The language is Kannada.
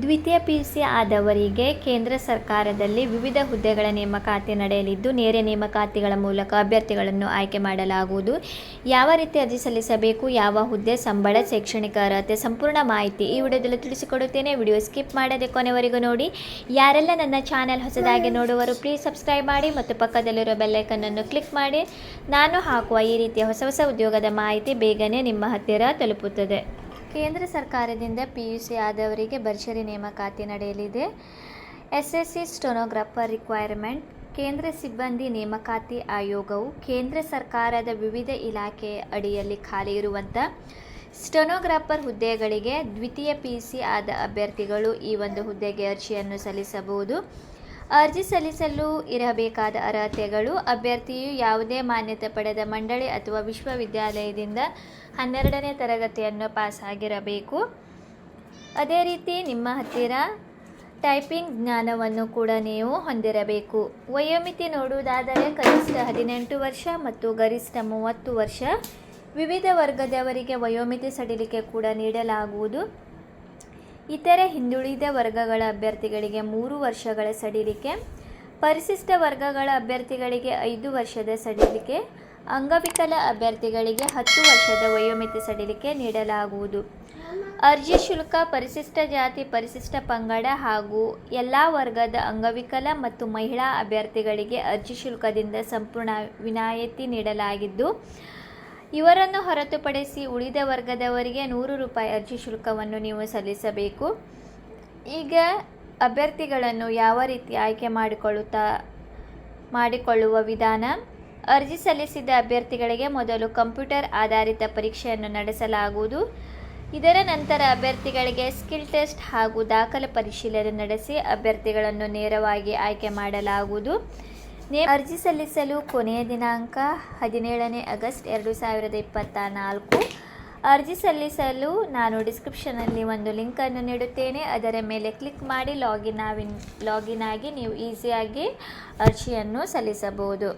ದ್ವಿತೀಯ ಪಿಯುಸಿ ಆದವರಿಗೆ ಕೇಂದ್ರ ಸರ್ಕಾರದಲ್ಲಿ ವಿವಿಧ ಹುದ್ದೆಗಳ ನೇಮಕಾತಿ ನಡೆಯಲಿದ್ದು, ನೇರ ನೇಮಕಾತಿಗಳ ಮೂಲಕ ಅಭ್ಯರ್ಥಿಗಳನ್ನು ಆಯ್ಕೆ ಮಾಡಲಾಗುವುದು. ಯಾವ ರೀತಿ ಅರ್ಜಿ ಸಲ್ಲಿಸಬೇಕು, ಯಾವ ಹುದ್ದೆ, ಸಂಬಳ, ಶೈಕ್ಷಣಿಕ ಅರ್ಹತೆ ಸಂಪೂರ್ಣ ಮಾಹಿತಿ ಈ ವಿಡಿಯೋದಲ್ಲಿ ತಿಳಿಸಿಕೊಡುತ್ತೇನೆ. ವಿಡಿಯೋ ಸ್ಕಿಪ್ ಮಾಡದೆ ಕೊನೆವರೆಗೂ ನೋಡಿ. ಯಾರೆಲ್ಲ ನನ್ನ ಚಾನೆಲ್ ಹೊಸದಾಗಿ ನೋಡುವರು ಪ್ಲೀಸ್ ಸಬ್ಸ್ಕ್ರೈಬ್ ಮಾಡಿ ಮತ್ತು ಪಕ್ಕದಲ್ಲಿರೋ ಬೆಲ್ಲೈಕನ್ ಅನ್ನು ಕ್ಲಿಕ್ ಮಾಡಿ. ನಾನು ಹಾಕುವ ಈ ರೀತಿಯ ಹೊಸ ಉದ್ಯೋಗದ ಮಾಹಿತಿ ಬೇಗನೆ ನಿಮ್ಮ ಹತ್ತಿರ ತಲುಪುತ್ತದೆ. ಕೇಂದ್ರ ಸರ್ಕಾರದಿಂದ ಪಿಯುಸಿ ಆದವರಿಗೆ ಭರ್ಜರಿ ನೇಮಕಾತಿ ನಡೆಯಲಿದೆ. SSC stenographer requirement. ಕೇಂದ್ರ ಸಿಬ್ಬಂದಿ ನೇಮಕಾತಿ ಆಯೋಗವು ಕೇಂದ್ರ ಸರ್ಕಾರದ ವಿವಿಧ ಇಲಾಖೆಯ ಅಡಿಯಲ್ಲಿ ಖಾಲಿ ಇರುವಂಥ ಸ್ಟೆನೋಗ್ರಾಫರ್ ಹುದ್ದೆಗಳಿಗೆ ದ್ವಿತೀಯ ಪಿಯುಸಿ ಆದ ಅಭ್ಯರ್ಥಿಗಳು ಈ ಒಂದು ಹುದ್ದೆಗೆ ಅರ್ಜಿಯನ್ನು ಸಲ್ಲಿಸಬಹುದು. ಅರ್ಜಿ ಸಲ್ಲಿಸಲು ಇರಬೇಕಾದ ಅರ್ಹತೆಗಳು: ಅಭ್ಯರ್ಥಿಯು ಯಾವುದೇ ಮಾನ್ಯತೆ ಪಡೆದ ಮಂಡಳಿ ಅಥವಾ ವಿಶ್ವವಿದ್ಯಾಲಯದಿಂದ 12ನೇ ತರಗತಿಯನ್ನು ಪಾಸ್ ಆಗಿರಬೇಕು. ಅದೇ ರೀತಿ ನಿಮ್ಮ ಹತ್ತಿರ ಟೈಪಿಂಗ್ ಜ್ಞಾನವನ್ನು ಕೂಡ ನೀವು ಹೊಂದಿರಬೇಕು. ವಯೋಮಿತಿ ನೋಡುವುದಾದರೆ ಕನಿಷ್ಠ 18 ವರ್ಷ ಮತ್ತು ಗರಿಷ್ಠ 30 ವರ್ಷ. ವಿವಿಧ ವರ್ಗದವರಿಗೆ ವಯೋಮಿತಿ ಸಡಿಲಿಕೆ ಕೂಡ ನೀಡಲಾಗುವುದು. ಇತರೆ ಹಿಂದುಳಿದ ವರ್ಗಗಳ ಅಭ್ಯರ್ಥಿಗಳಿಗೆ 3 ವರ್ಷಗಳ ಸಡಿಲಿಕೆ, ಪರಿಶಿಷ್ಟ ವರ್ಗಗಳ ಅಭ್ಯರ್ಥಿಗಳಿಗೆ 5 ವರ್ಷದ ಸಡಿಲಿಕೆ, ಅಂಗವಿಕಲ ಅಭ್ಯರ್ಥಿಗಳಿಗೆ 10 ವರ್ಷದ ವಯೋಮಿತಿ ಸಡಿಲಿಕೆ ನೀಡಲಾಗುವುದು. ಅರ್ಜಿ ಶುಲ್ಕ: ಪರಿಶಿಷ್ಟ ಜಾತಿ, ಪರಿಶಿಷ್ಟ ಪಂಗಡ ಹಾಗೂ ಎಲ್ಲ ವರ್ಗದ ಅಂಗವಿಕಲ ಮತ್ತು ಮಹಿಳಾ ಅಭ್ಯರ್ಥಿಗಳಿಗೆ ಅರ್ಜಿ ಶುಲ್ಕದಿಂದ ಸಂಪೂರ್ಣ ವಿನಾಯಿತಿ ನೀಡಲಾಗಿದ್ದು, ಇವರನ್ನು ಹೊರತುಪಡಿಸಿ ಉಳಿದ ವರ್ಗದವರಿಗೆ 100 ರೂಪಾಯಿ ಅರ್ಜಿ ಶುಲ್ಕವನ್ನು ನೀವು ಸಲ್ಲಿಸಬೇಕು. ಈಗ ಅಭ್ಯರ್ಥಿಗಳನ್ನು ಯಾವ ರೀತಿ ಆಯ್ಕೆ ಮಾಡಿಕೊಳ್ಳುವ ವಿಧಾನ: ಅರ್ಜಿ ಸಲ್ಲಿಸಿದ ಅಭ್ಯರ್ಥಿಗಳಿಗೆ ಮೊದಲು ಕಂಪ್ಯೂಟರ್ ಆಧಾರಿತ ಪರೀಕ್ಷೆಯನ್ನು ನಡೆಸಲಾಗುವುದು. ಇದರ ನಂತರ ಅಭ್ಯರ್ಥಿಗಳಿಗೆ ಸ್ಕಿಲ್ ಟೆಸ್ಟ್ ಹಾಗೂ ದಾಖಲೆ ಪರಿಶೀಲನೆ ನಡೆಸಿ ಅಭ್ಯರ್ಥಿಗಳನ್ನು ನೇರವಾಗಿ ಆಯ್ಕೆ ಮಾಡಲಾಗುವುದು. ಅರ್ಜಿ ಸಲ್ಲಿಸಲು ಕೊನೆಯ ದಿನಾಂಕ 17ನೇ ಆಗಸ್ಟ್ 2024. ಅರ್ಜಿ ಸಲ್ಲಿಸಲು ನಾನು ಡಿಸ್ಕ್ರಿಪ್ಷನಲ್ಲಿ ಒಂದು ಲಿಂಕನ್ನು ನೀಡುತ್ತೇನೆ. ಅದರ ಮೇಲೆ ಕ್ಲಿಕ್ ಮಾಡಿ ಲಾಗಿನ್ ಆಗಿ ನೀವು ಈಸಿಯಾಗಿ ಅರ್ಜಿಯನ್ನು ಸಲ್ಲಿಸಬಹುದು.